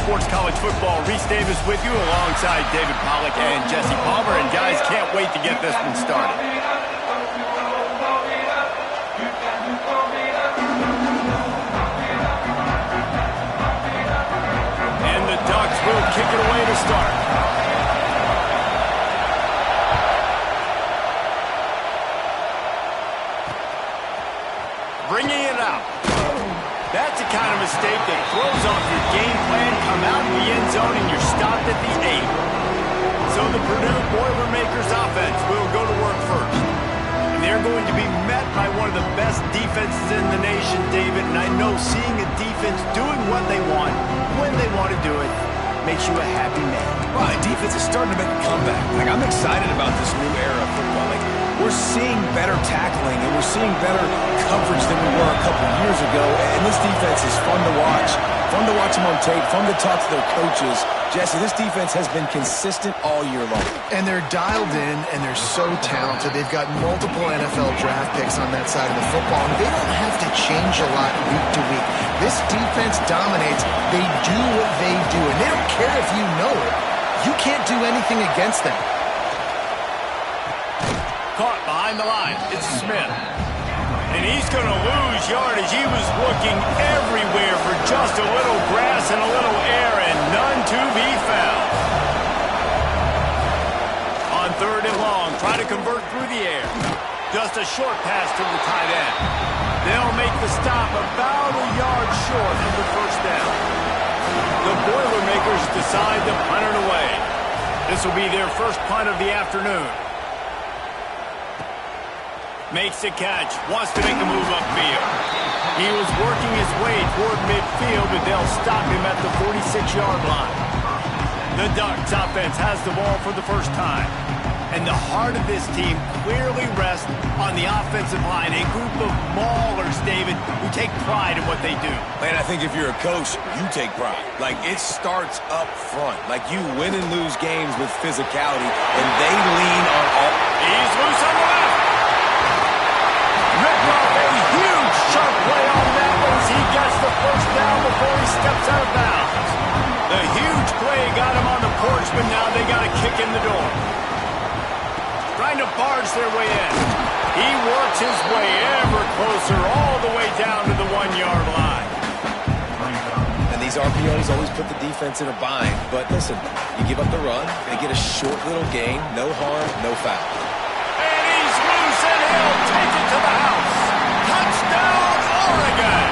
Sports College Football. Reese Davis with you alongside David Pollack and Jesse Palmer. And guys, can't wait to get this one started. And the Ducks will kick it away to start. Bringing it out. That's the kind of mistake that throws off your game plan. Come out in the end zone and you're stopped at the 8. So the Purdue Boilermakers offense will go to work first. And they're going to be met by one of the best defenses in the nation, David. And I know seeing a defense doing what they want, when they want to do it, makes you a happy man. Right, defense is starting to make a comeback. I'm excited about this new era of football. We're seeing better tackling, and we're seeing better coverage than we were a couple years ago. And this defense is fun to watch. Fun to watch them on tape. Fun to talk to their coaches. Jesse, this defense has been consistent all year long. And they're dialed in, and they're so talented. They've got multiple NFL draft picks on that side of the football, and they don't have to change a lot week to week. This defense dominates. They do what they do, and they don't care if you know it. You can't do anything against them. Caught behind the line. It's Smith. And he's going to lose yardage. He was looking everywhere for just a little grass and a little air, and none to be found. On 3rd and long, try to convert through the air. Just a short pass to the tight end. They'll make the stop about a yard short of the first down. The Boilermakers decide to punt it away. This will be their first punt of the afternoon. Makes the catch, wants to make a move upfield. He was working his way toward midfield, but they'll stop him at the 46-yard line. The Ducks offense has the ball for the first time. And the heart of this team clearly rests on the offensive line. A group of maulers, David, who take pride in what they do. Man, I think if you're a coach, you take pride. It starts up front. You win and lose games with physicality, and they lean on all. He's loose on the left. Ripped off a huge sharp play on that one as he gets the first down before he steps out of bounds. The huge play got him on the porch, but now they got a kick in the door. Trying to barge their way in. He works his way ever closer all the way down to the 1-yard line. And these RPOs always put the defense in a bind. But listen, you give up the run, they get a short little gain, no harm, no foul. And he's loose and he'll take it to the house. Touchdown, Oregon!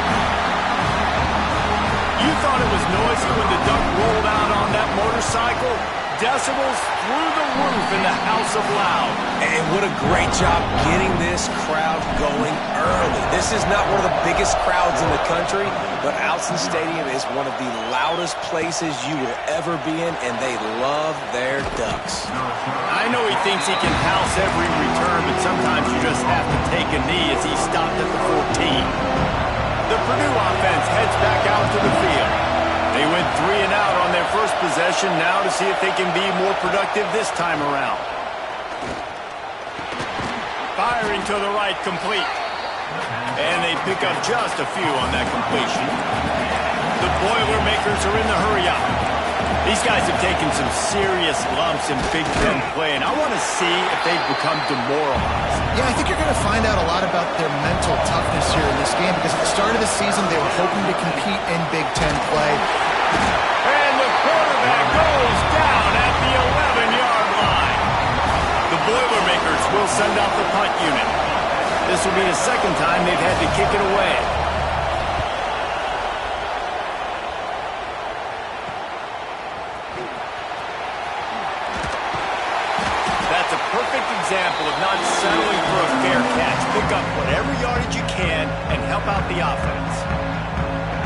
You thought it was noisy when the Duck rolled out on that motorcycle? Decibels through the roof in the House of Loud. And what a great job getting this crowd going early. This is not one of the biggest crowds in the country, but Alson Stadium is one of the loudest places you will ever be in, and they love their Ducks. I know he thinks he can house every return, but sometimes you just have to take a knee as he stopped at the 14. The Purdue offense heads back out to the field. They went 3 and out on their first possession, now to see if they can be more productive this time around. Firing to the right, complete. And they pick up just a few on that completion. The Boilermakers are in the hurry-up. These guys have taken some serious lumps in Big Ten play, and I want to see if they've become demoralized. Yeah, I think you're going to find out a lot about their mental toughness here in this game, because at the start of the season, they were hoping to compete in Big Ten play. And the quarterback goes down at the 11-yard line. The Boilermakers will send out the punt unit. This will be the second time they've had to kick it away. That's a perfect example of not settling for a fair catch. Pick up whatever yardage you can and help out the offense.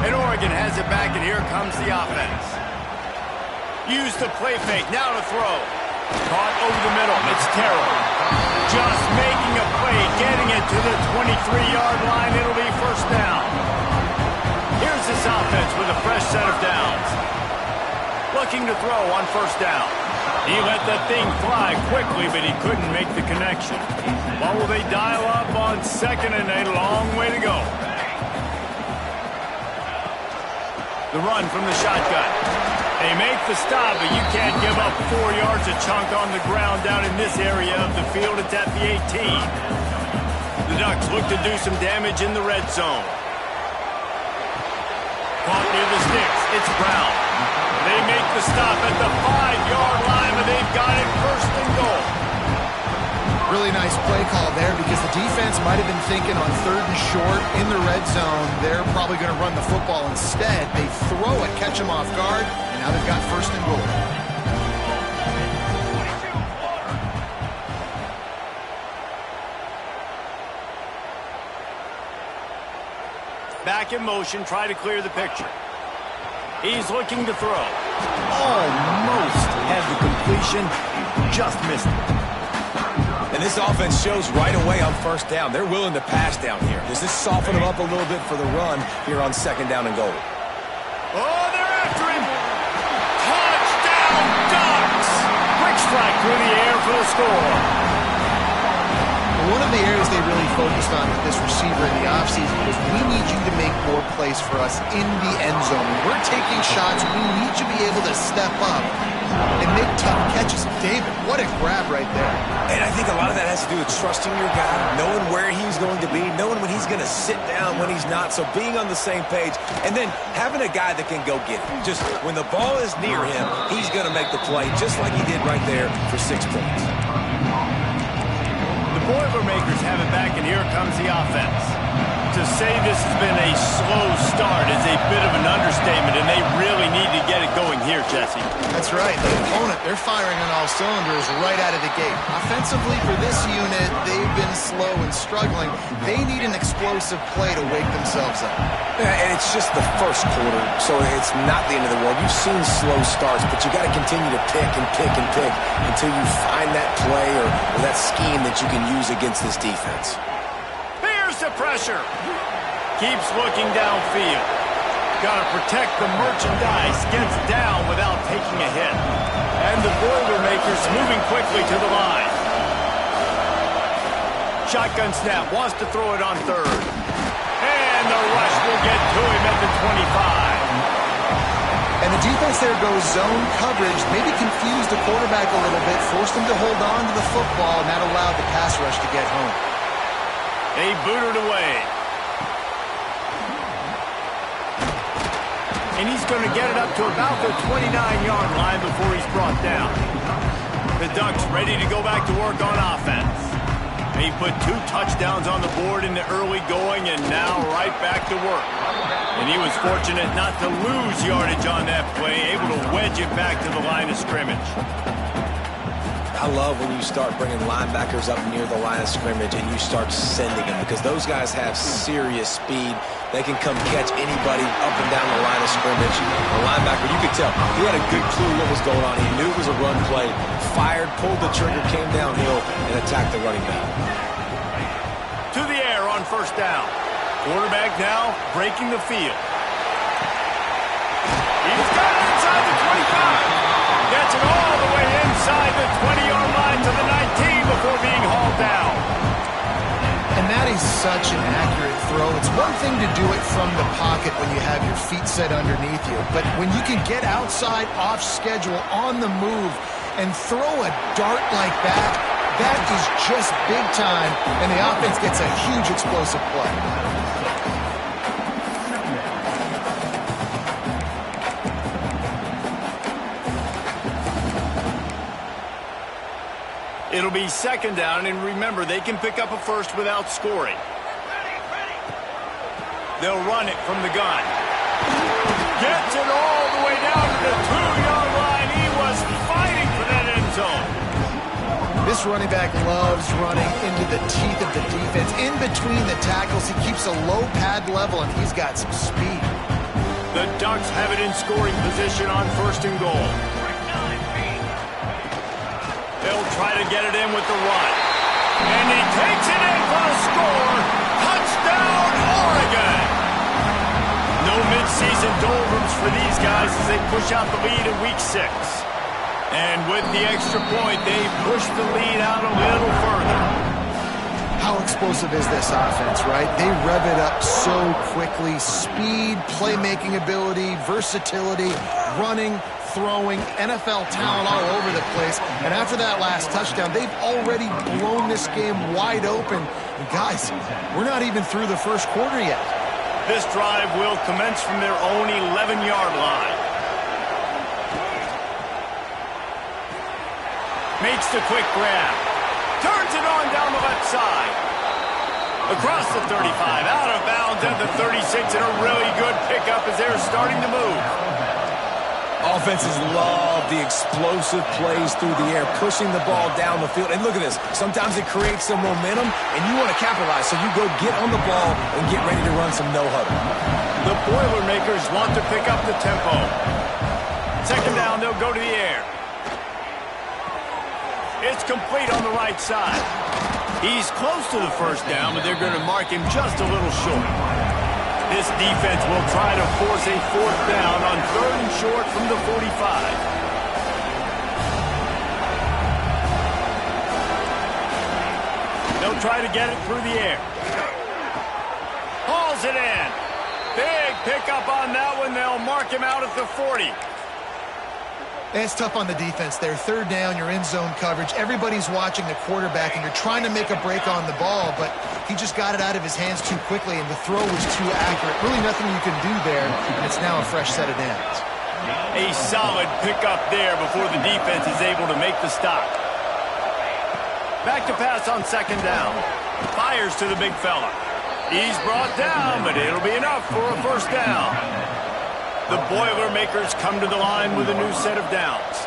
And Oregon has it back, and here comes the offense. Use the play fake, now to throw. Caught over the middle, it's Terrell. Just making a play, getting it to the 23-yard line, it'll be first down. Here's this offense with a fresh set of downs. Looking to throw on first down. He let that thing fly quickly, but he couldn't make the connection. What will they dial up on second and a long way to go? The run from the shotgun. They make the stop, but you can't give up 4 yards a chunk on the ground down in this area of the field. It's at the 18. The Ducks look to do some damage in the red zone. Caught near the sticks. It's Brown. They make the stop at the 5-yard line, but they've got it first and goal. Really nice play call there because the defense might have been thinking on 3rd and short in the red zone. They're probably going to run the football instead. They throw it, catch them off guard, and now they've got first and goal. Back in motion, try to clear the picture. He's looking to throw. Almost had the completion, just missed it. And this offense shows right away on first down. They're willing to pass down here. Does this soften them up a little bit for the run here on 2nd down and goal? Oh, they're after him. Touchdown, Ducks! Quick strike through the air for the score. One of the areas they really focused on with this receiver in the offseason was we need you to make more plays for us in the end zone. When we're taking shots, we need you to be able to step up and make tough catches. David, what a grab right there. And I think a lot of that has to do with trusting your guy, knowing where he's going to be, knowing when he's going to sit down, when he's not, so being on the same page, and then having a guy that can go get it. Just when the ball is near him, he's going to make the play, just like he did right there for 6 points. The Boilermakers have it back, and here comes the offense. To say this has been a slow start is a bit of an understatement, and they really need to get it going here, Jesse. That's right. The opponent, they're firing on all cylinders right out of the gate. Offensively, for this unit, they've been slow and struggling. They need an explosive play to wake themselves up. Yeah, and it's just the first quarter, so it's not the end of the world. You've seen slow starts, but you got to continue to pick and pick and pick until you find that play or that scheme that you can use against this defense. Here's the pressure. Keeps looking downfield. Got to protect the merchandise. Gets down without taking a hit. And the Boilermakers moving quickly to the line. Shotgun snap. Wants to throw it on 3rd. And the rush will get to him at the 25. And the defense there goes zone coverage, maybe confused the quarterback a little bit, forced him to hold on to the football, and that allowed the pass rush to get home. They booted away. And he's going to get it up to about the 29-yard line before he's brought down. The Ducks ready to go back to work on offense. He put 2 touchdowns on the board in the early going and now right back to work. And he was fortunate not to lose yardage on that play, able to wedge it back to the line of scrimmage. I love when you start bringing linebackers up near the line of scrimmage and you start sending them because those guys have serious speed. They can come catch anybody up and down the line of scrimmage. The linebacker, you could tell, he had a good clue what was going on. He knew it was a run play, fired, pulled the trigger, came downhill, and attacked the running back. To the air on first down. Quarterback now breaking the field. He's got it inside the 25. Gets it all the way inside the 20-yard line to the 19 before being hauled down. And that is such an accurate throw. It's one thing to do it from the pocket when you have your feet set underneath you, but when you can get outside, off schedule, on the move, and throw a dart like that, that is just big time, and the offense gets a huge explosive play. It'll be 2nd down, and remember, they can pick up a first without scoring. They'll run it from the gun. Gets it all the way down to the 2-yard line. He was fighting for that end zone. This running back loves running into the teeth of the defense. In between the tackles, he keeps a low pad level, and he's got some speed. The Ducks have it in scoring position on 1st and goal. They'll try to get it in with the run. And he takes it in for the score. Touchdown, Oregon! No midseason doldrums for these guys as they push out the lead in Week 6. And with the extra point, they push the lead out a little further. How explosive is this offense, right? They rev it up so quickly. Speed, playmaking ability, versatility, running, throwing, NFL talent all over the place. And after that last touchdown, they've already blown this game wide open. And guys, we're not even through the first quarter yet. This drive will commence from their own 11-yard line. Makes the quick grab. Turns it on down the left side. Across the 35, out of bounds at the 36, and a really good pickup as they're starting to move. Offenses love the explosive plays through the air, pushing the ball down the field. And look at this. Sometimes it creates some momentum, and you want to capitalize. So you go get on the ball and get ready to run some no-huddle. The Boilermakers want to pick up the tempo. Second down, they'll go to the air. It's complete on the right side. He's close to the first down, but they're going to mark him just a little short. This defense will try to force a fourth down on 3rd and short from the 45. They'll try to get it through the air. Hauls it in. Big pickup on that one. They'll mark him out at the 40. It's tough on the defense there. 3rd down, you're in zone coverage. Everybody's watching the quarterback, and you're trying to make a break on the ball, but he just got it out of his hands too quickly, and the throw was too accurate. Really nothing you can do there, and it's now a fresh set of downs. A solid pickup there before the defense is able to make the stop. Back to pass on 2nd down. Fires to the big fella. He's brought down, but it'll be enough for a first down. The Boilermakers come to the line with a new set of downs.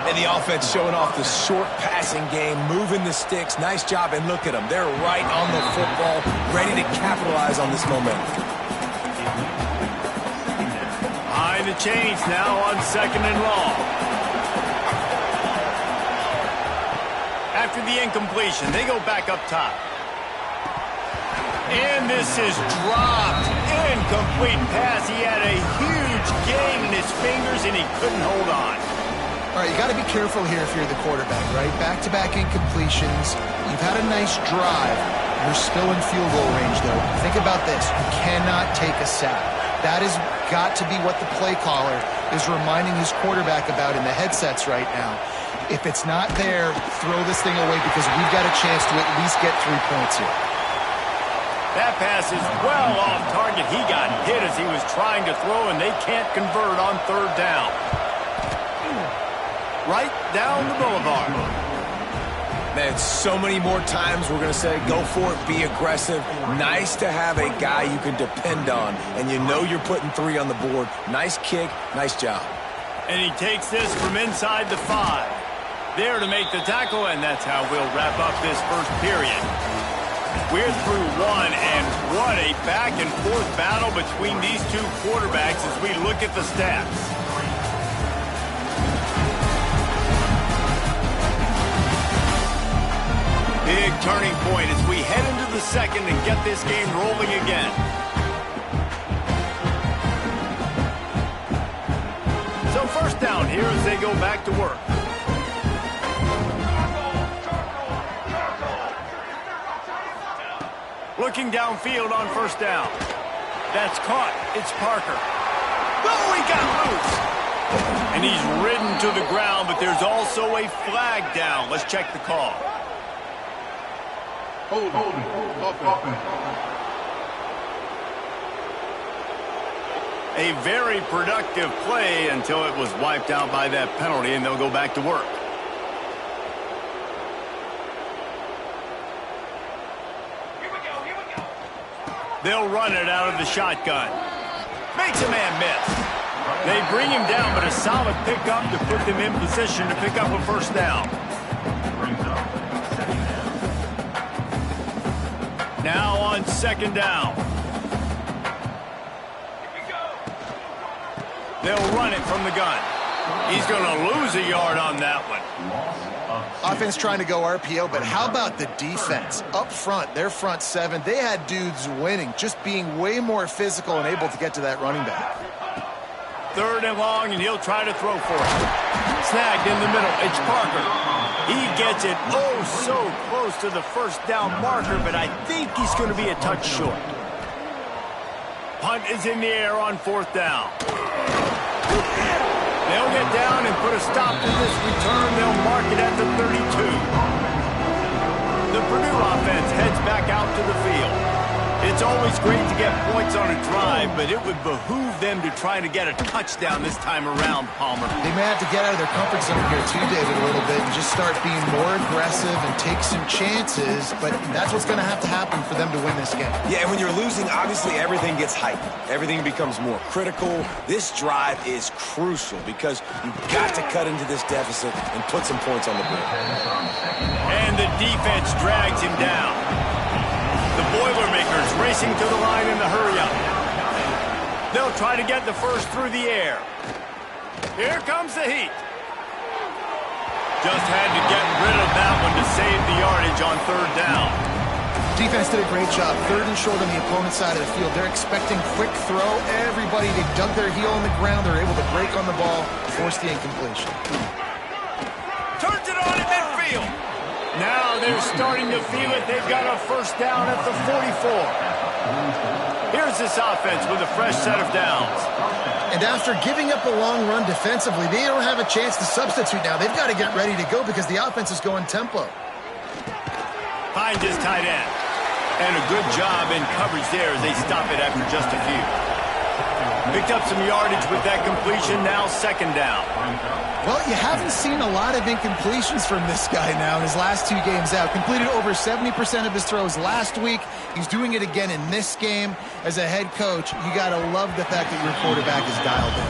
And the offense showing off the short passing game, moving the sticks. Nice job, and look at them. They're right on the football, ready to capitalize on this momentum. Behind the chains now on 2nd and long. After the incompletion, they go back up top. And this is dropped. Incomplete pass. He had a huge gain in his fingers, and he couldn't hold on. All right, you got to be careful here if you're the quarterback, right? Back-to-back incompletions. You've had a nice drive. You're still in field goal range, though. Think about this. You cannot take a sack. That has got to be what the play caller is reminding his quarterback about in the headsets right now. If it's not there, throw this thing away because we've got a chance to at least get 3 points here. That pass is well off target. He got hit as he was trying to throw, and they can't convert on 3rd down. Right down the boulevard. Man, so many more times we're going to say, go for it, be aggressive. Nice to have a guy you can depend on, and you know you're putting 3 on the board. Nice kick, nice job. And he takes this from inside the 5. There to make the tackle, and that's how we'll wrap up this first period. We're through 1, and what a back-and-forth battle between these two quarterbacks as we look at the stats. Big turning point as we head into the 2nd and get this game rolling again. So 1st down here as they go back to work. Looking downfield on 1st down. That's caught. It's Parker. Oh, he got loose. And he's ridden to the ground, but there's also a flag down. Let's check the call. Hold offense. A very productive play until it was wiped out by that penalty, and they'll go back to work. They'll run it out of the shotgun. Makes a man miss. They bring him down, but a solid pickup to put them in position to pick up a 1st down. Now on 2nd down. They'll run it from the gun. He's going to lose a yard on that one. Offense trying to go RPO, but how about the defense? Up front, their front 7, they had dudes winning, just being way more physical and able to get to that running back. 3rd and long, and he'll try to throw for it. Snagged in the middle. It's Parker. He gets it so close to the 1st down marker, but I think he's going to be a touch short. Punt is in the air on 4th down. They'll get down and put a stop to this return. They'll mark it at the 32. The Purdue offense heads back out to the field. It's always great to get points on a drive, but it would behoove them to try to get a touchdown this time around, Palmer. They may have to get out of their comfort zone here too, David, a little bit and just start being more aggressive and take some chances, but that's what's going to happen for them to win this game. Yeah, and when you're losing, obviously everything gets heightened. Everything becomes more critical. This drive is crucial because you've got to cut into this deficit and put some points on the board. And the defense drags him down. The Boilermakers racing to the line in the hurry-up. They'll try to get the first through the air. Here comes the heat. Just had to get rid of that one to save the yardage on third down. Defense did a great job. Third and short on the opponent's side of the field. They're expecting quick throw. Everybody, they dug their heel on the ground. They're able to break on the ball, force the incompletion. Turns it on in midfield. Now they're starting to feel it. They've got a first down at the 44. Here's this offense with a fresh set of downs. And after giving up a long run defensively, they don't have a chance to substitute now. They've got to get ready to go because the offense is going tempo. Finds his tight end. And a good job in coverage there as they stop it after just a few. Picked up some yardage with that completion. Now second down. Well, you haven't seen a lot of incompletions from this guy now in his last 2 games out. Completed over 70% of his throws last week. He's doing it again in this game. As a head coach, you got to love the fact that your quarterback is dialed in.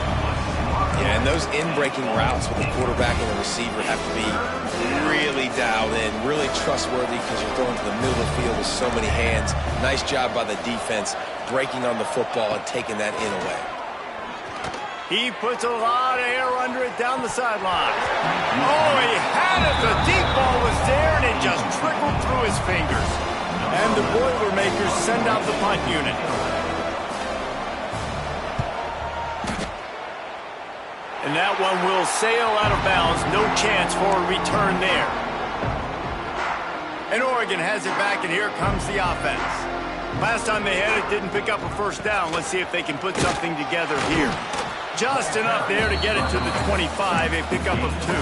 Yeah, and those in-breaking routes with the quarterback and the receiver have to be really dialed in, really trustworthy because you're throwing to the middle of the field with so many hands. Nice job by the defense breaking on the football and taking that in away. He puts a lot of air under it down the sideline. Oh, he had it. The deep ball was there, and it just trickled through his fingers. And the Boilermakers send out the punt unit. And that one will sail out of bounds. No chance for a return there. And Oregon has it back, and here comes the offense. Last time they had it, didn't pick up a first down. Let's see if they can put something together here. Just enough there to get it to the 25, a pickup of 2.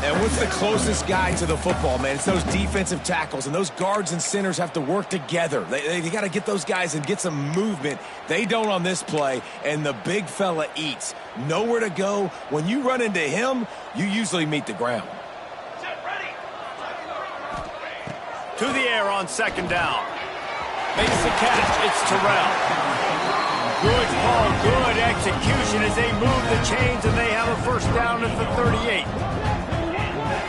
And what's the closest guy to the football, man? It's those defensive tackles, and those guards and centers have to work together. They got to get those guys and get some movement. They don't on this play, and the big fella eats. Nowhere to go. When you run into him, you usually meet the ground. To the air on second down. Makes the catch. It's Terrell. Good call, good execution as they move the chains, and they have a first down at the 38.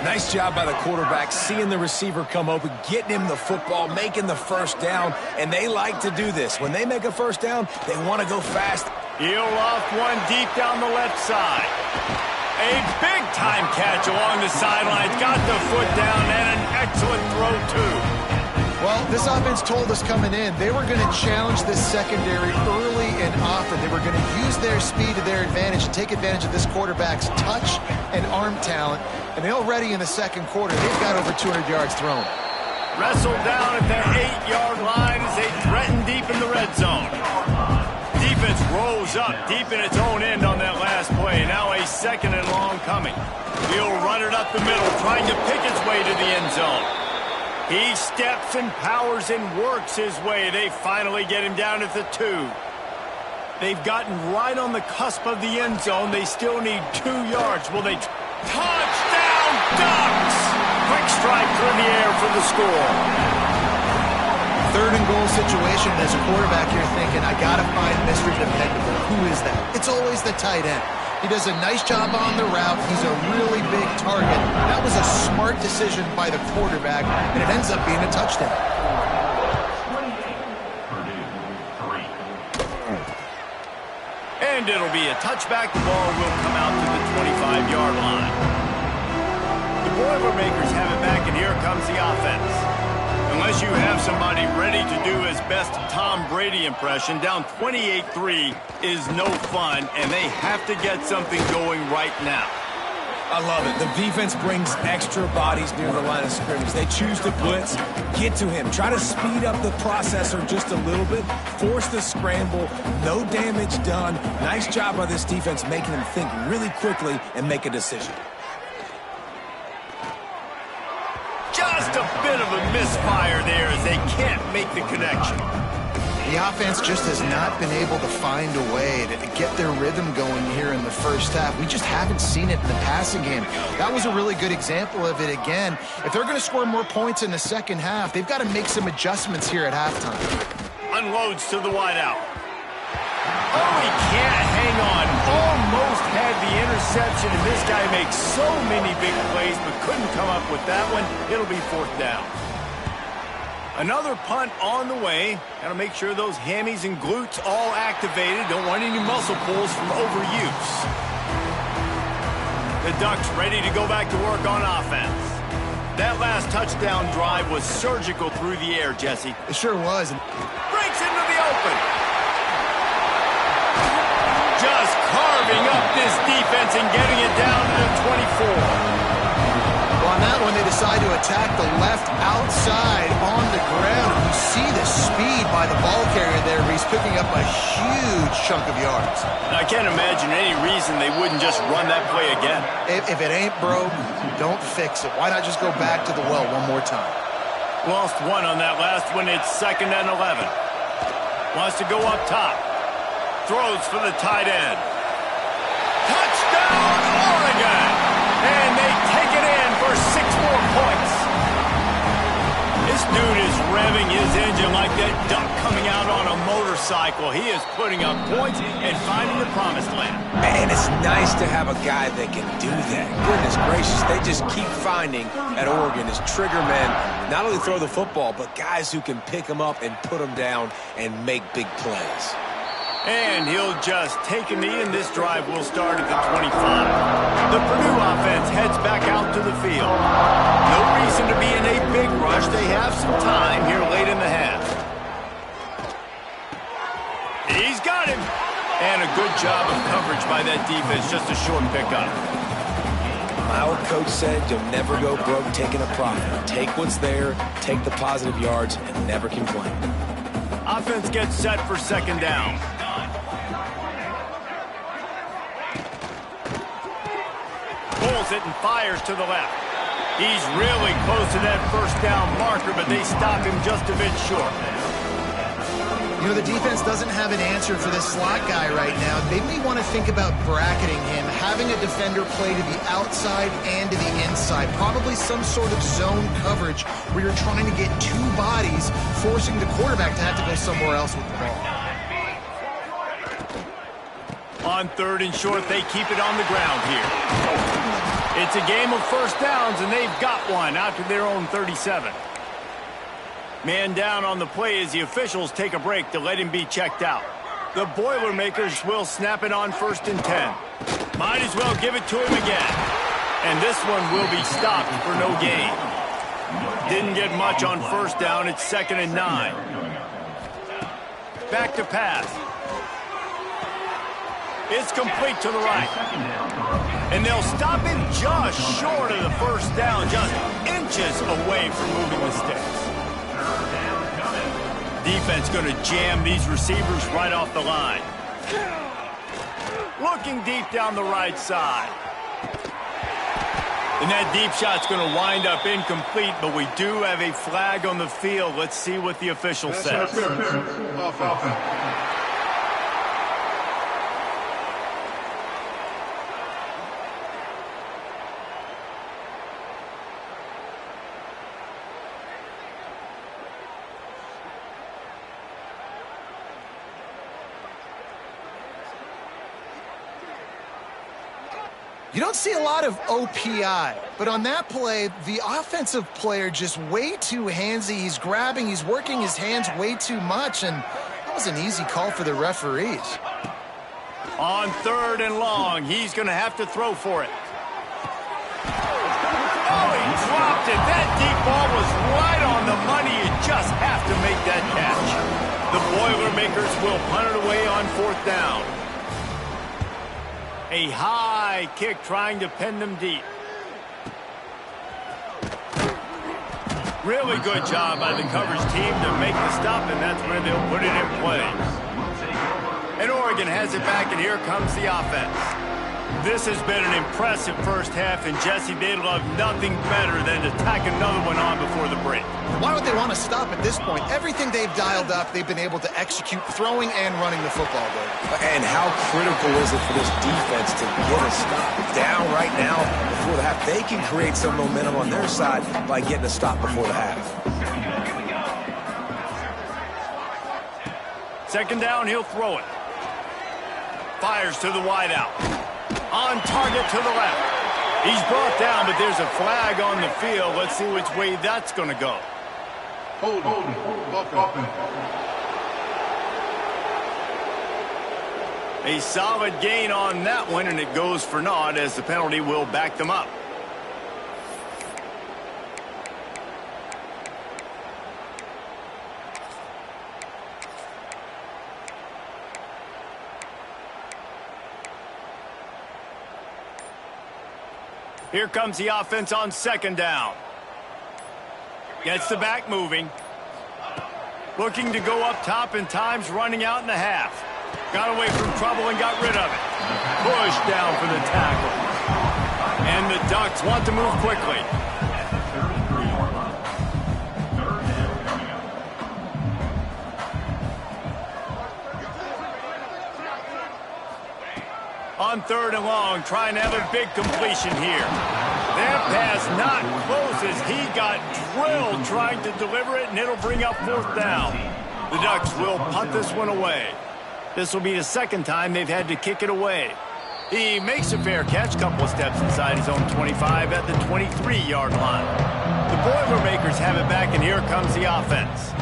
Nice job by the quarterback, seeing the receiver come open, getting him the football, making the first down, and they like to do this. When they make a first down, they want to go fast. He'll off one deep down the left side. A big-time catch along the sidelines. Got the foot down, and an excellent throw, too. Well, this offense told us coming in they were going to challenge this secondary early and often. They were going to use their speed to their advantage and take advantage of this quarterback's touch and arm talent. And they already in the second quarter, they've got over 200 yards thrown. Wrestled down at the 8-yard line as they threaten deep in the red zone. Defense rolls up deep in its own end on that last play. Now a second and long coming. He'll run it up the middle, trying to pick his way to the end zone. He steps and powers and works his way. They finally get him down at the 2. They've gotten right on the cusp of the end zone. They still need 2 yards. Will they? Touchdown, Ducks! Quick strike through the air for the score. Third and goal situation. As a quarterback, you're thinking, I got to find Mr. Dependable. Who is that? It's always the tight end. He does a nice job on the route. He's a really big target. That was a smart decision by the quarterback, and it ends up being a touchdown. And it'll be a touchback. The ball will come out to the 25-yard line. The Boilermakers have it back, and here comes the offense. Unless you have somebody ready to do his best Tom Brady impression, down 28-3 is no fun, and they have to get something going right now. I love it. The defense brings extra bodies near the line of scrimmage. They choose to blitz, get to him, try to speed up the processor just a little bit, force the scramble, no damage done. Nice job by this defense making him think really quickly and make a decision. Just a bit of a misfire there as they can't make the connection. The offense just has not been able to find a way to get their rhythm going here in the first half. We just haven't seen it in the passing game. That was a really good example of it again. If they're going to score more points in the second half, they've got to make some adjustments here at halftime. Unloads to the wideout. Oh, he can't hang on. Almost had the interception, and this guy makes so many big plays, but couldn't come up with that one. It'll be 4th down. Another punt on the way. Got to make sure those hammies and glutes all activated. Don't want any muscle pulls from overuse. The Ducks ready to go back to work on offense. That last touchdown drive was surgical through the air, Jesse. It sure was. Breaks into the open. Just carving up this defense and getting it down to the 24. Well, on that one, they decide to attack the left outside on the ground. You see the speed by the ball carrier there. He's picking up a huge chunk of yards. I can't imagine any reason they wouldn't just run that play again. If it ain't broke, don't fix it. Why not just go back to the well one more time? Lost one on that last one. It's 2nd and 11. Wants to go up top. Throws for the tight end. Touchdown, Oregon! And they take it in for 6 more points. This dude is revving his engine like that duck coming out on a motorcycle. He is putting up points and finding the promised land. And it's nice to have a guy that can do that. Goodness gracious, they just keep finding at Oregon as trigger men, not only throw the football, but guys who can pick them up and put them down and make big plays. And he'll just take a knee, and this drive will start at the 25. The Purdue offense heads back out to the field. No reason to be in a big rush. They have some time here late in the half. He's got him. And a good job of coverage by that defense. Just a short pickup. My old coach said you'll never go broke taking a profit. Take what's there, take the positive yards, and never complain. Offense gets set for 2nd down. Pulls it and fires to the left. He's really close to that 1st down marker, but they stop him just a bit short. You know, the defense doesn't have an answer for this slot guy right now. They may want to think about bracketing him, having a defender play to the outside and to the inside. Probably some sort of zone coverage where you're trying to get 2 bodies, forcing the quarterback to have to go somewhere else with the ball. On 3rd and short, they keep it on the ground here. It's a game of 1st downs, and they've got one out to their own 37. Man down on the play as the officials take a break to let him be checked out. The Boilermakers will snap it on 1st and 10. Might as well give it to him again. And this one will be stopped for no gain. Didn't get much on 1st down. It's 2nd and 9. Back to pass. It's complete to the right. And they'll stop him just short of the 1st down, just inches away from moving the sticks. Defense going to jam these receivers right off the line. Looking deep down the right side. And that deep shot's going to wind up incomplete, but we do have a flag on the field. Let's see what the official says. You don't see a lot of OPI, but on that play, the offensive player just way too handsy. He's grabbing, he's working his hands way too much, and that was an easy call for the referees. On 3rd and long, he's going to have to throw for it. Oh, he dropped it. That deep ball was right on the money. You just have to make that catch. The Boilermakers will punt it away on 4th down. A high kick trying to pin them deep. Really good job by the coverage team to make the stop, and that's where they'll put it in play. And Oregon has it back, and here comes the offense. This has been an impressive first half, and Jesse, they'd love nothing better than to tack another one on before the break. Why would they want to stop at this point? Everything they've dialed up, they've been able to execute throwing and running the football, Dave. And how critical is it for this defense to get a stop down right now before the half? They can create some momentum on their side by getting a stop before the half. Second down, he'll throw it. Fires to the wideout. On target to the left. He's brought down, but there's a flag on the field. Let's see which way that's going to go. Hold on. A solid gain on that one, and it goes for naught as the penalty will back them up. Here comes the offense on second down. Gets the back moving. Looking to go up top, and time's running out in the half. Got away from trouble and got rid of it. Pushed down for the tackle. And the Ducks want to move quickly. On third and long, trying to have a big completion here. That pass not close as he got drilled trying to deliver it, and it'll bring up fourth down. The Ducks will punt this one away. This will be the second time they've had to kick it away. He makes a fair catch, couple of steps inside his own 25 at the 23-yard line. The Boilermakers have it back, and here comes the offense.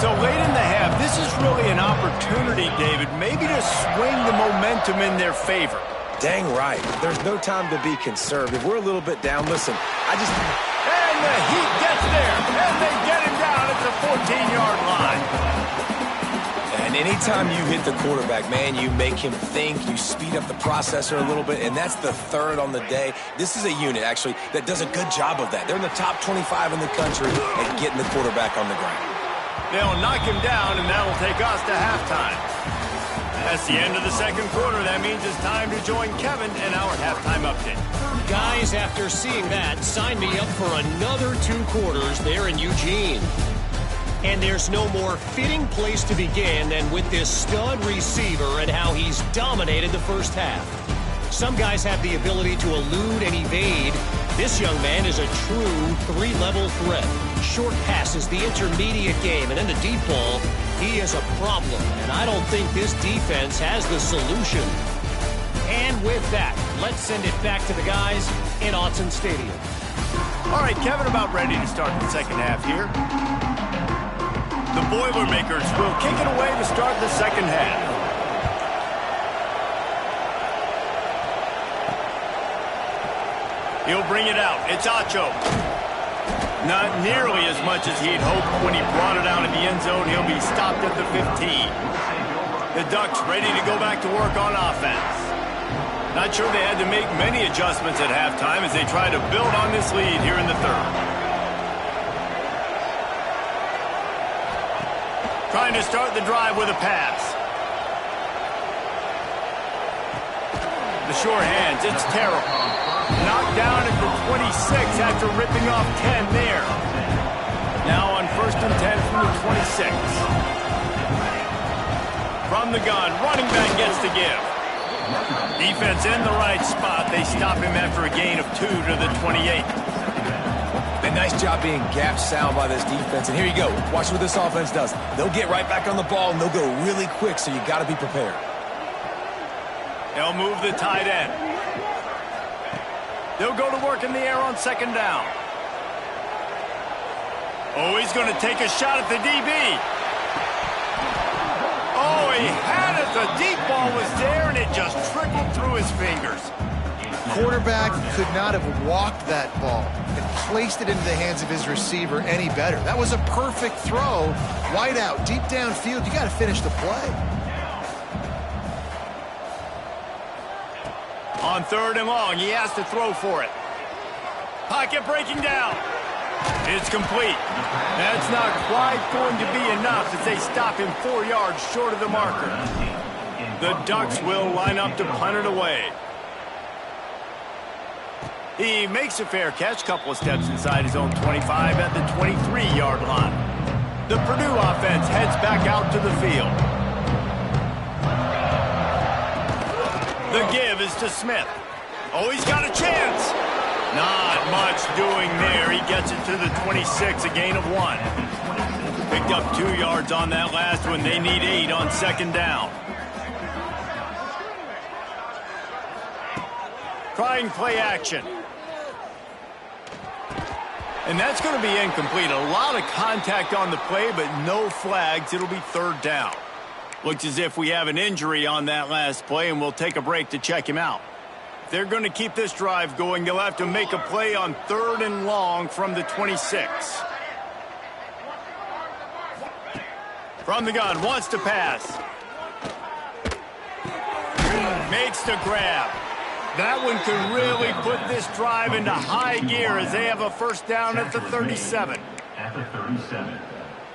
So late in the half, this is really an opportunity, David, maybe to swing the momentum in their favor. Dang right. There's no time to be conservative. We're a little bit down. Listen, And the Heat gets there, and they get him down at the 14-yard line. And anytime you hit the quarterback, man, you make him think, you speed up the processor a little bit, and that's the third on the day. This is a unit, actually, that does a good job of that. They're in the top 25 in the country at getting the quarterback on the ground. They'll knock him down, and that'll take us to halftime. That's the end of the second quarter. That means it's time to join Kevin in our halftime update. Guys, after seeing that, sign me up for another 2 quarters there in Eugene. And there's no more fitting place to begin than with this stud receiver and how he's dominated the first half. Some guys have the ability to elude and evade. This young man is a true 3-level threat. Short passes, the intermediate game, and then the deep ball, he is a problem. And I don't think this defense has the solution. And with that, let's send it back to the guys in Autzen Stadium. All right, Kevin, about ready to start the second half here. The Boilermakers will kick it away to start the second half. He'll bring it out. It's Acho. Not nearly as much as he'd hoped when he brought it out of the end zone. He'll be stopped at the 15. The Ducks ready to go back to work on offense. Not sure they had to make many adjustments at halftime as they try to build on this lead here in the third. Trying to start the drive with a pass. The short hands, it's terrible. Knocked down at the 26 after ripping off 10 there. Now on 1st and 10 from the 26. From the gun, running back gets the give. Defense in the right spot. They stop him after a gain of 2 to the 28. A nice job being gap sound by this defense. And here you go. Watch what this offense does. They'll get right back on the ball, and they'll go really quick, so you got to be prepared. They'll move the tight end. They'll go to work in the air on second down. Oh, he's going to take a shot at the DB. Oh, he had it. The deep ball was there, and it just trickled through his fingers. Quarterback could not have walked that ball and placed it into the hands of his receiver any better. That was a perfect throw. Wide out, deep downfield. You got to finish the play. On 3rd and long, he has to throw for it. Pocket breaking down. It's complete. That's not quite going to be enough as they stop him 4 yards short of the marker. The Ducks will line up to punt it away. He makes a fair catch, couple of steps inside his own 25 at the 23-yard line. The Purdue offense heads back out to the field. The give is to Smith. Oh, he's got a chance. Not much doing there. He gets it to the 26, a gain of 1. Picked up 2 yards on that last one. They need 8 on 2nd down. Trying play action. And that's going to be incomplete. A lot of contact on the play, but no flags. It'll be 3rd down. Looks as if we have an injury on that last play, and we'll take a break to check him out. If they're going to keep this drive going, they'll have to make a play on 3rd and long from the 26. From the gun, wants to pass. Makes the grab. That one could really put this drive into high gear as they have a 1st down at the 37.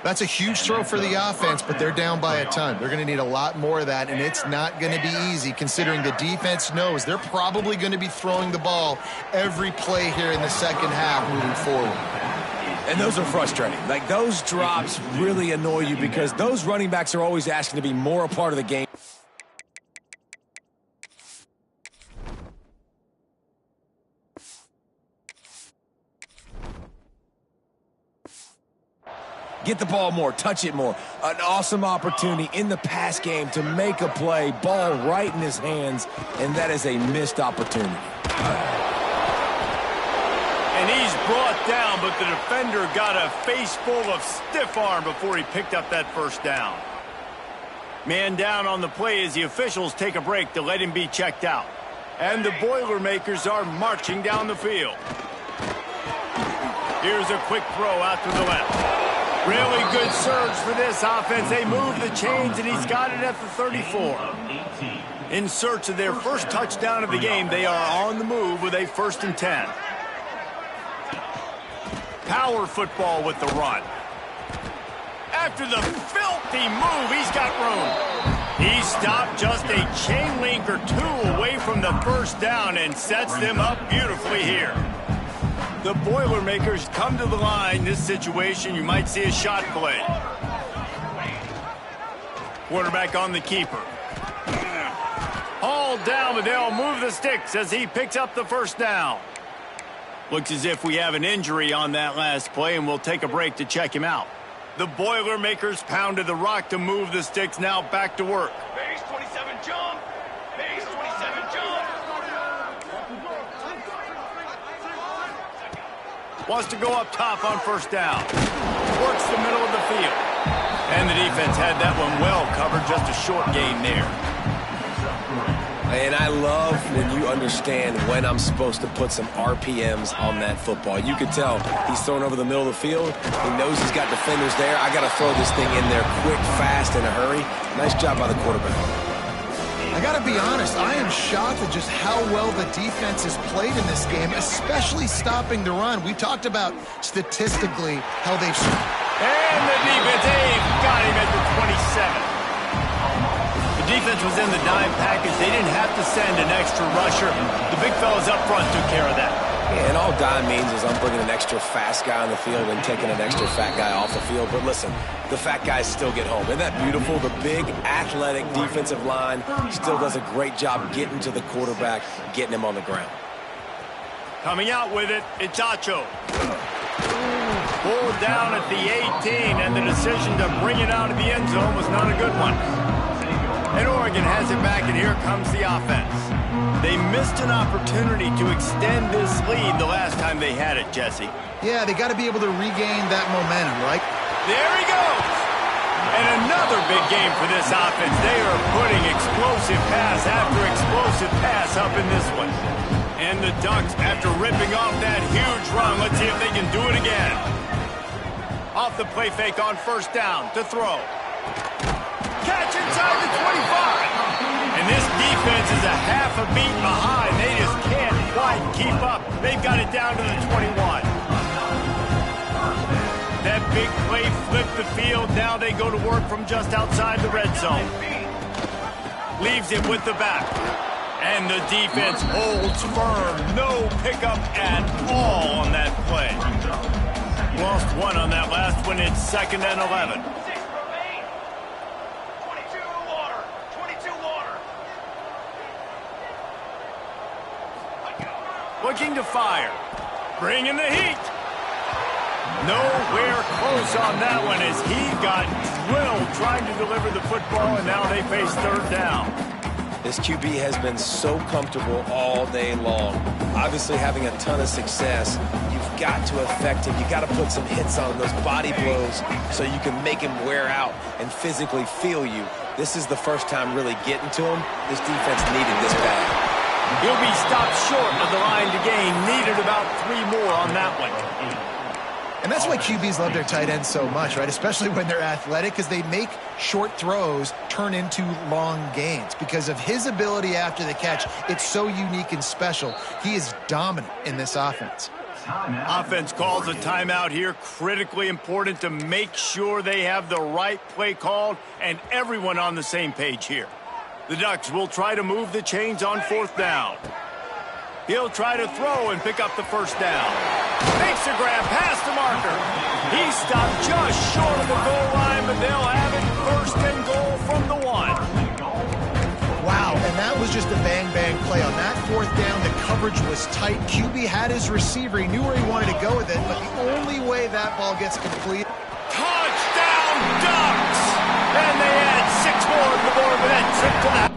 That's a huge throw for the offense, but they're down by a ton. They're going to need a lot more of that, and it's not going to be easy considering the defense knows they're probably going to be throwing the ball every play here in the 2nd half moving forward. And those are frustrating. Like, those drops really annoy you because those running backs are always asking to be more a part of the game. Get the ball more, touch it more. An awesome opportunity in the pass game to make a play, ball right in his hands, and that is a missed opportunity. And he's brought down, but the defender got a face full of stiff arm before he picked up that 1st down. Man down on the play as the officials take a break to let him be checked out. And the Boilermakers are marching down the field. Here's a quick throw out to the left. Really good surge for this offense. They move the chains, and he's got it at the 34. In search of their 1st touchdown of the game, they are on the move with a 1st and 10. Power football with the run. After the filthy move, he's got room. He stopped just a chain link or 2 away from the 1st down and sets them up beautifully here. The Boilermakers come to the line. This situation, you might see a shot play. Quarterback on the keeper. Hauled down, but they'll move the sticks as he picks up the 1st down. Looks as if we have an injury on that last play, and we'll take a break to check him out. The Boilermakers pounded the rock to move the sticks. Now back to work. Base 27 jump. Base 27 jump. Wants to go up top on 1st down. Works the middle of the field. And the defense had that one well covered. Just a short gain there. And I love when you understand when I'm supposed to put some RPMs on that football. You could tell he's throwing over the middle of the field. He knows he's got defenders there. I got to throw this thing in there quick, fast, in a hurry. Nice job by the quarterback. I got to be honest, I am shocked at just how well the defense has played in this game, especially stopping the run. We talked about statistically how they've... And the defense, they've got him at the 27. The defense was in the dime package. They didn't have to send an extra rusher. The big fellas up front took care of that. Yeah, and all dime means is I'm bringing an extra fast guy on the field and taking an extra fat guy off the field. But listen, the fat guys still get home. Isn't that beautiful? The big, athletic defensive line still does a great job getting to the quarterback, getting him on the ground. Coming out with it, it's Acho. Pulled down at the 18, and the decision to bring it out of the end zone was not a good one. And Oregon has it back, and here comes the offense. They missed an opportunity to extend this lead the last time they had it, Jesse. Yeah, they got to be able to regain that momentum, right? There he goes! And another big game for this offense. They are putting explosive pass after explosive pass up in this one. And the Ducks, after ripping off that huge run, let's see if they can do it again. Off the play fake on 1st down to throw. Catch inside the 25. And this defense is a half a beat behind. They the field. Now they go to work from just outside the red zone. Leaves it with the back. And the defense holds firm. No pickup at all on that play. Lost one on that last one. It's 2nd and 11. 22 water. 22 water. Looking to fire. Bringing the heat. Nowhere close on that one as he got drilled trying to deliver the football, and now they face 3rd down. This QB has been so comfortable all day long. Obviously having a ton of success. You've got to affect him. You've got to put some hits on him, those body blows, so you can make him wear out and physically feel you. This is the first time really getting to him. This defense needed this bad. He'll be stopped short of the line to gain. Needed about 3 more on that one. And that's why QBs love their tight ends so much, right? Especially when they're athletic, because they make short throws turn into long gains. Because of his ability after the catch, it's so unique and special. He is dominant in this offense. Offense calls a timeout here. Critically important to make sure they have the right play called and everyone on the same page here. The Ducks will try to move the chains on 4th down. He'll try to throw and pick up the 1st down. Makes a grab past the marker. He stopped just short of the goal line, but they'll have it 1st and goal from the 1. Wow, and that was just a bang-bang play. On that 4th down, the coverage was tight. QB had his receiver. He knew where he wanted to go with it, but the only way that ball gets complete. Touchdown, Ducks! And they add 6 more to the board with that trip to the...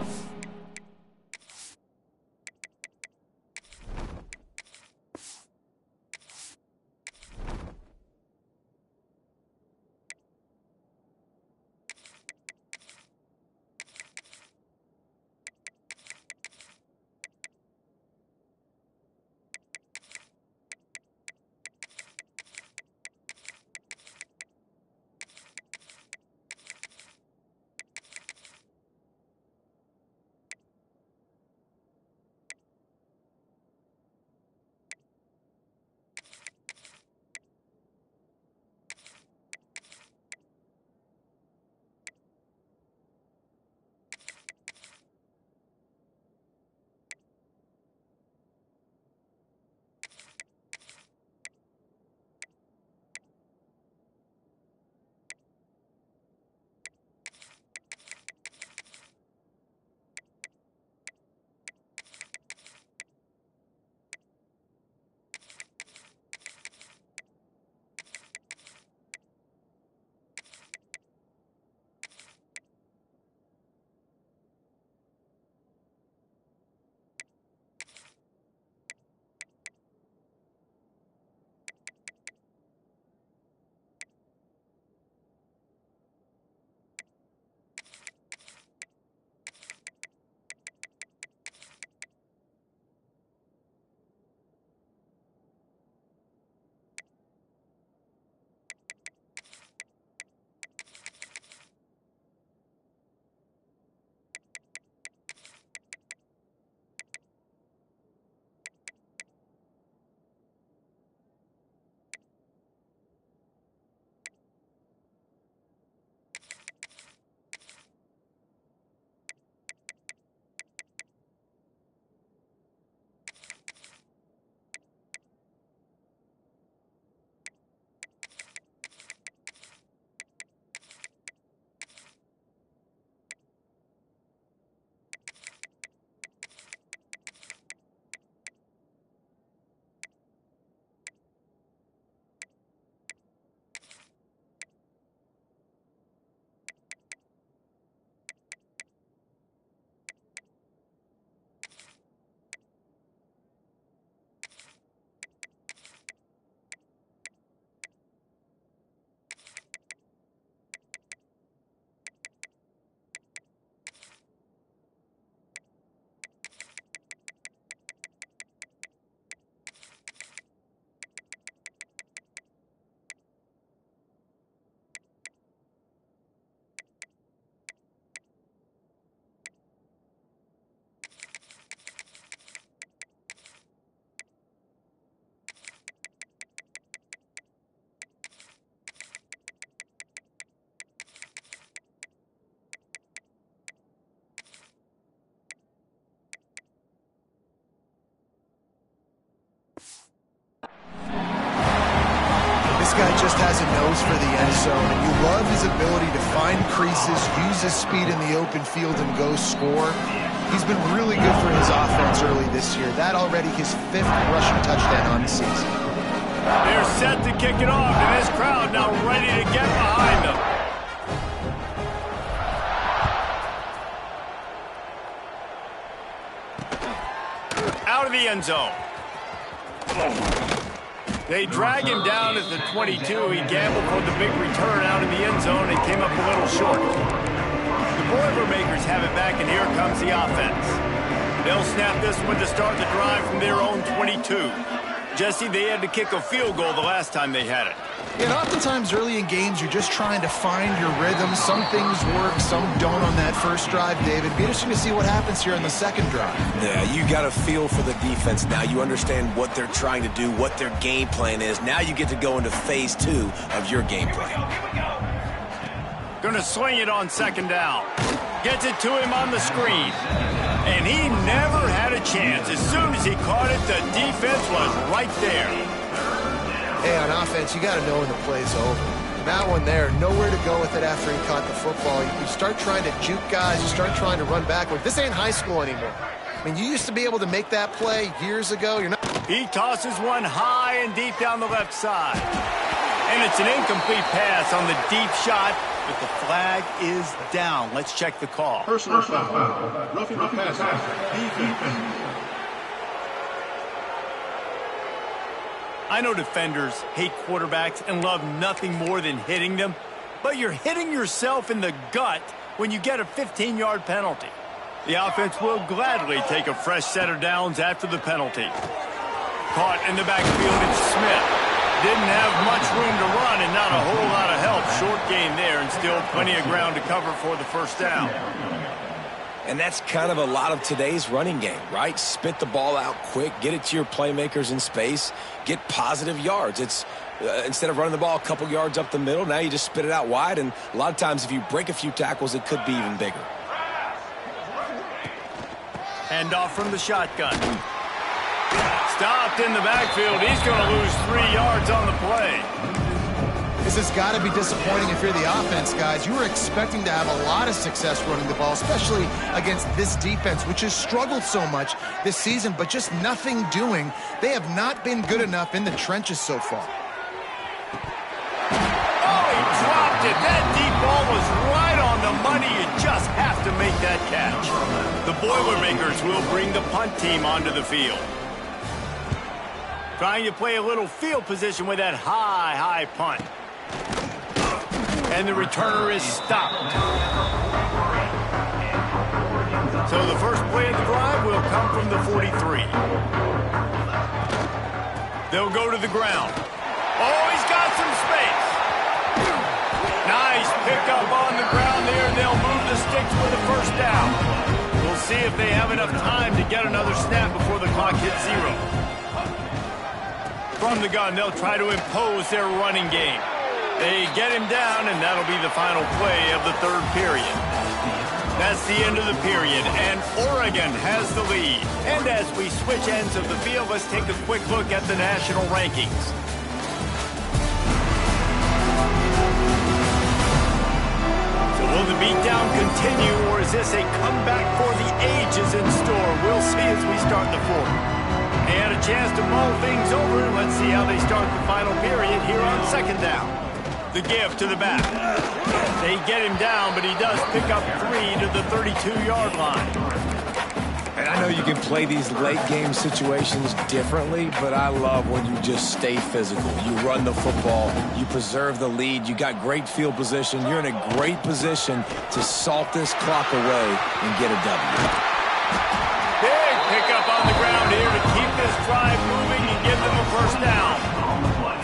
just has a nose for the end zone, and you love his ability to find creases, use his speed in the open field, and go score. He's been really good for his offense early this year. That already his 5th rushing touchdown on the season. They're set to kick it off, and this crowd now ready to get behind them. Out of the end zone. They drag him down at the 22. He gambled for the big return out in the end zone and came up a little short. The Boilermakers have it back, and here comes the offense. They'll snap this one to start the drive from their own 22. Jesse, they had to kick a field goal the last time they had it. And oftentimes early in games, you're just trying to find your rhythm. Some things work, some don't on that first drive, David. Be interesting to see what happens here on the second drive. Yeah, you got a feel for the defense now. You understand what they're trying to do, what their game plan is. Now you get to go into phase 2 of your game plan. Gonna swing it on second down. Gets it to him on the screen. And he never had a chance. As soon as he caught it, the defense was right there. Hey, on offense, you got to know when the play's over. That one there, nowhere to go with it after he caught the football. You start trying to juke guys. You start trying to run backward. This ain't high school anymore. I mean, you used to be able to make that play years ago. You're not. He tosses one high and deep down the left side. And it's an incomplete pass on the deep shot, but the flag is down. Let's check the call. Personal foul. Roughing the passer. Defense. I know defenders hate quarterbacks and love nothing more than hitting them, but you're hitting yourself in the gut when you get a 15-yard penalty. The offense will gladly take a fresh set of downs after the penalty. Caught in the backfield, it's Smith. Didn't have much room to run and not a whole lot of help. Short gain there and still plenty of ground to cover for the first down. And that's kind of a lot of today's running game, right? Spit the ball out quick, get it to your playmakers in space, get positive yards. It's instead of running the ball a couple yards up the middle, now you just spit it out wide, and a lot of times if you break a few tackles, it could be even bigger. Hand off from the shotgun. Stopped in the backfield. He's going to lose 3 yards on the play. This has got to be disappointing if you're the offense, guys. You were expecting to have a lot of success running the ball, especially against this defense, which has struggled so much this season, but just nothing doing. They have not been good enough in the trenches so far. Oh, he dropped it. That deep ball was right on the money. You just have to make that catch. The Boilermakers will bring the punt team onto the field. Trying to play a little field position with that high punt. And the returner is stopped. So the first play of the drive will come from the 43. They'll go to the ground. Oh, he's got some space. Nice pickup on the ground there. They'll move the sticks for the first down. We'll see if they have enough time to get another snap before the clock hits 0. From the gun, they'll try to impose their running game. They get him down, and that'll be the final play of the third period. That's the end of the period, and Oregon has the lead. And as we switch ends of the field, let's take a quick look at the national rankings. So will the beatdown continue, or is this a comeback for the ages in store? We'll see as we start the fourth. They had a chance to mull things over. Let's see how they start the final period here on second down. The give to the back. They get him down, but he does pick up 3 to the 32-yard line. And I know you can play these late-game situations differently, but I love when you just stay physical. You run the football. You preserve the lead. You got great field position. You're in a great position to salt this clock away and get a W. Big pickup on the ground here to keep this drive moving and give them a first down.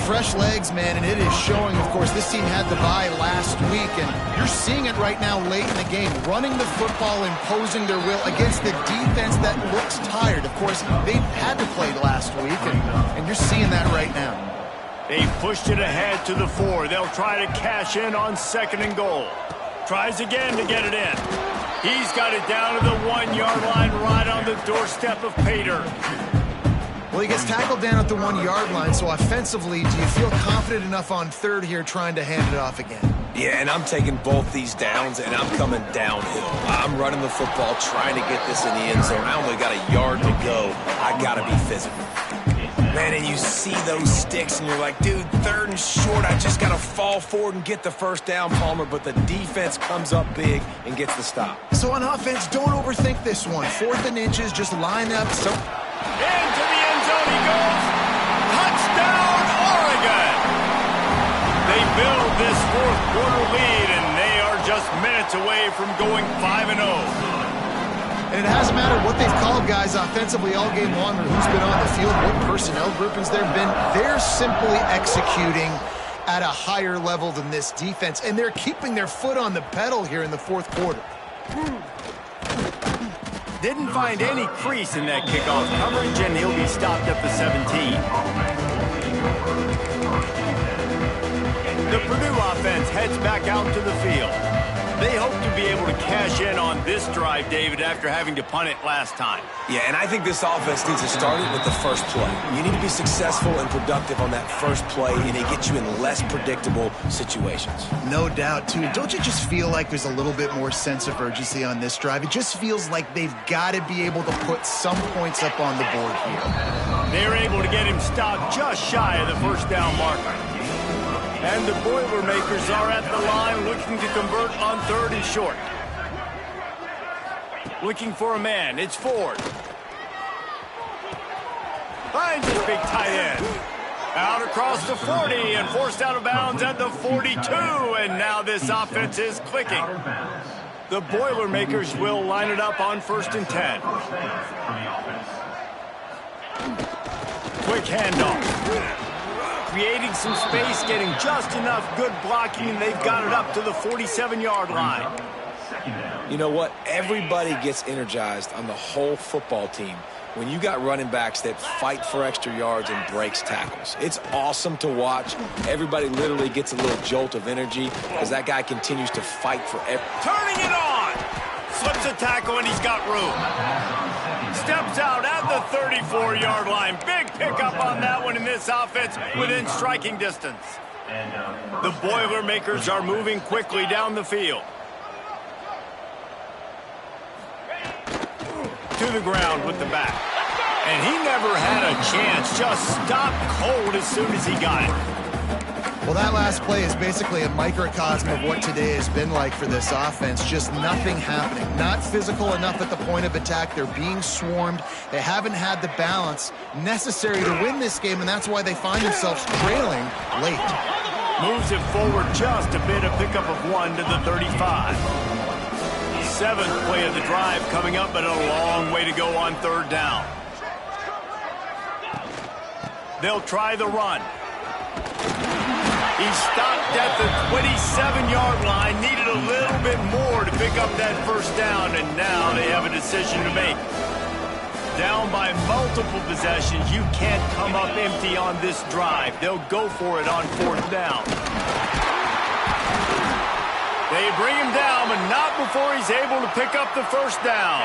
Fresh legs, man, and it is showing. Of course, this team had the bye last week, and you're seeing it right now late in the game. Running the football, imposing their will against the defense that looks tired. Of course, they had to play last week, and you're seeing that right now. They pushed it ahead to the 4. They'll try to cash in on second and goal. Tries again to get it in. He's got it down to the 1-yard line right on the doorstep of Pater. Well, he gets tackled down at the 1-yard line, so offensively, do you feel confident enough on third here trying to hand it off again? Yeah, and I'm taking both these downs, and I'm coming downhill. I'm running the football, trying to get this in the end zone. I only got a yard to go. I got to be physical. Man, and you see those sticks, and you're like, dude, third and short, I just got to fall forward and get the first down, Palmer, but the defense comes up big and gets the stop. So on offense, don't overthink this one. 4th and inches, just line up. Into the end zone he goes. Touchdown, Oregon! They build this 4th quarter lead, and they are just minutes away from going 5-0. And it hasn't mattered what they've called guys offensively all game long or who's been on the field, what personnel groupings there have been. They're simply executing at a higher level than this defense, and they're keeping their foot on the pedal here in the 4th quarter. Didn't find any crease in that kickoff coverage, and he'll be stopped at the 17. The Purdue offense heads back out to the field. They hope to be able to cash in on this drive, David, after having to punt it last time. Yeah, and I think this offense needs to start it with the first play. You need to be successful and productive on that first play, and it gets you in less predictable situations. No doubt, too. Don't you just feel like there's a little bit more sense of urgency on this drive? It just feels like they've got to be able to put some points up on the board here. They're able to get him stopped just shy of the first down marker. And the Boilermakers are at the line looking to convert on 3rd and short. Looking for a man. It's Ford. Finds his big tight end. Out across the 40 and forced out of bounds at the 42. And now this offense is clicking. The Boilermakers will line it up on 1st and 10. Quick handoff. Creating some space, getting just enough good blocking, and they've got it up to the 47-yard line. You know what? Everybody gets energized on the whole football team when you got running backs that fight for extra yards and breaks tackles. It's awesome to watch. Everybody literally gets a little jolt of energy as that guy continues to fight for Turning it on! Slips a tackle, and he's got room. Steps out at the 34-yard line. Big pickup on that one in this offense within striking distance. The Boilermakers are moving quickly down the field. To the ground with the back. And he never had a chance. Just stopped cold as soon as he got it. Well, that last play is basically a microcosm of what today has been like for this offense. Just nothing happening. Not physical enough at the point of attack. They're being swarmed. They haven't had the balance necessary to win this game, and that's why they find themselves trailing late. Moves it forward just a bit, a pickup of 1 to the 35. 7th play of the drive coming up, but a long way to go on 3rd down. They'll try the run. He stopped at the 27-yard line, needed a little bit more to pick up that first down, and now they have a decision to make. Down by multiple possessions, you can't come up empty on this drive. They'll go for it on 4th down. They bring him down, but not before he's able to pick up the first down.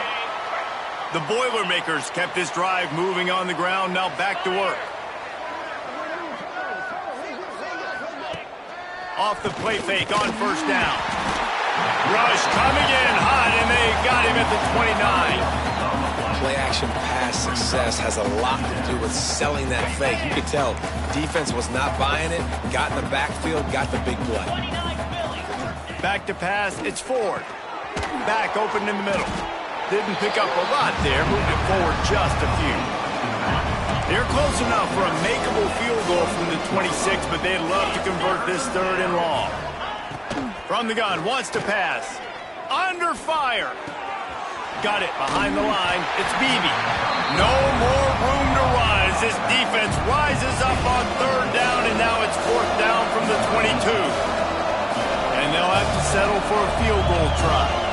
The Boilermakers kept this drive moving on the ground, now back to work. Off the play fake on 1st down. Rush coming in hot, and they got him at the 29. Play action pass success has a lot to do with selling that fake. You could tell defense was not buying it, got in the backfield, got the big play. Back to pass, it's Ford. Back open in the middle. Didn't pick up a lot there, moved it forward just a few. They're close enough for a makeable field goal from the 26, but they'd love to convert this 3rd and long. From the gun, wants to pass. Under fire. Got it behind the line. It's Beebe. No more room to run as this defense rises up on 3rd down, and now it's 4th down from the 22. And they'll have to settle for a field goal try.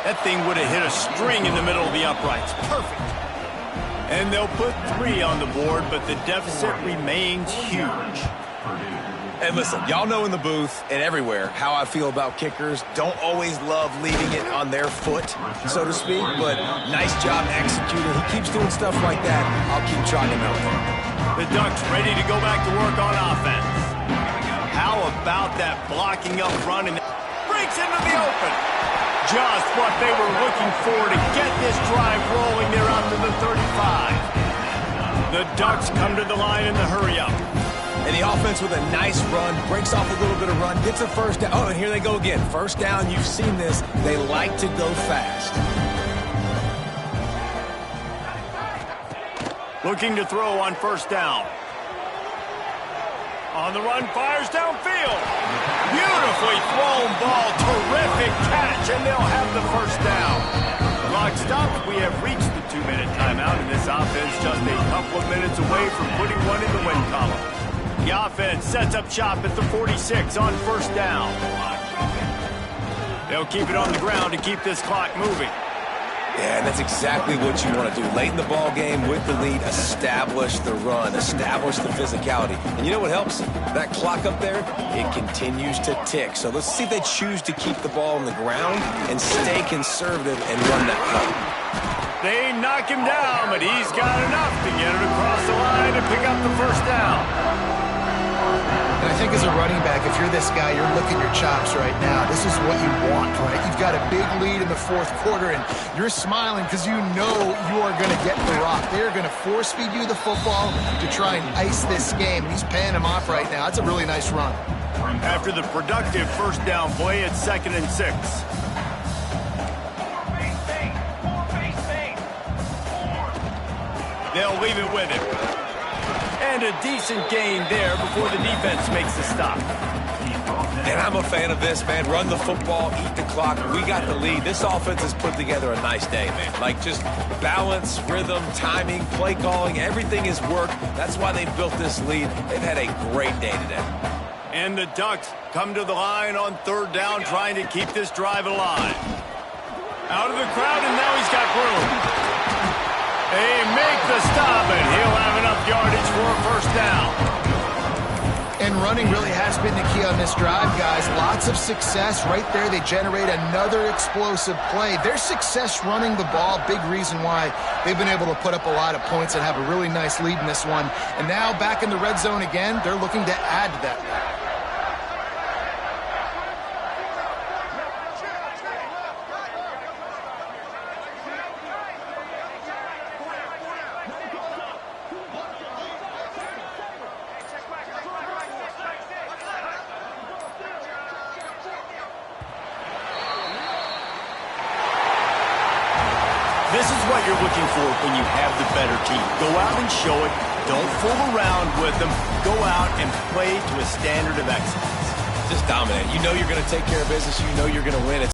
That thing would have hit a string in the middle of the uprights. Perfect. And they'll put 3 on the board, but the deficit remains huge. And listen, y'all know in the booth and everywhere how I feel about kickers. Don't always love leaving it on their foot, so to speak, but nice job executing. He keeps doing stuff like that. I'll keep trying him out. The Ducks ready to go back to work on offense. How about that blocking up front and breaks into the open? Just what they were looking for to get this drive rolling there out to the 35. The Ducks come to the line in the hurry-up. And the offense with a nice run, breaks off a little bit of run, gets a first down. Oh, and here they go again. First down, you've seen this. They like to go fast. Looking to throw on first down. On the run, fires downfield. Beautifully thrown ball. Terrific catch, and they'll have the first down. Clock stops. We have reached the 2-minute timeout, and this offense just a couple of minutes away from putting one in the win column. The offense sets up shop at the 46 on first down. They'll keep it on the ground to keep this clock moving. Yeah, and that's exactly what you want to do. Late in the ball game with the lead, establish the run, establish the physicality. And you know what helps? That clock up there, it continues to tick. So let's see if they choose to keep the ball on the ground and stay conservative and run that clock. They knock him down, but he's got enough to get it across the line and pick up the first down. And I think as a running back, if you're this guy, you're licking your chops right now. This is what you want, right? You've got a big lead in the fourth quarter, and you're smiling because you know you are going to get the rock. They're going to force-feed you the football to try and ice this game. He's paying him off right now. That's a really nice run. After the productive first down play, it's 2nd and 6. They'll leave it with him. And a decent gain there before the defense makes the stop. And I'm a fan of this, man. Run the football, eat the clock. We got the lead. This offense has put together a nice day, man. Like just balance, rhythm, timing, play calling, everything has worked. That's why they built this lead. They've had a great day today. And the Ducks come to the line on third down, trying to keep this drive alive. Out of the crowd, and now he's got room. They make the stop, and he'll have enough yardage for a first down. And running really has been the key on this drive, guys. Lots of success right there. They generate another explosive play. Their success running the ball, big reason why they've been able to put up a lot of points and have a really nice lead in this one. And now back in the red zone again, they're looking to add to that. This is what you're looking for when you have the better team. Go out and show it. Don't fool around with them. Go out and play to a standard of excellence. Just dominate. You know you're going to take care of business. You know you're going to win.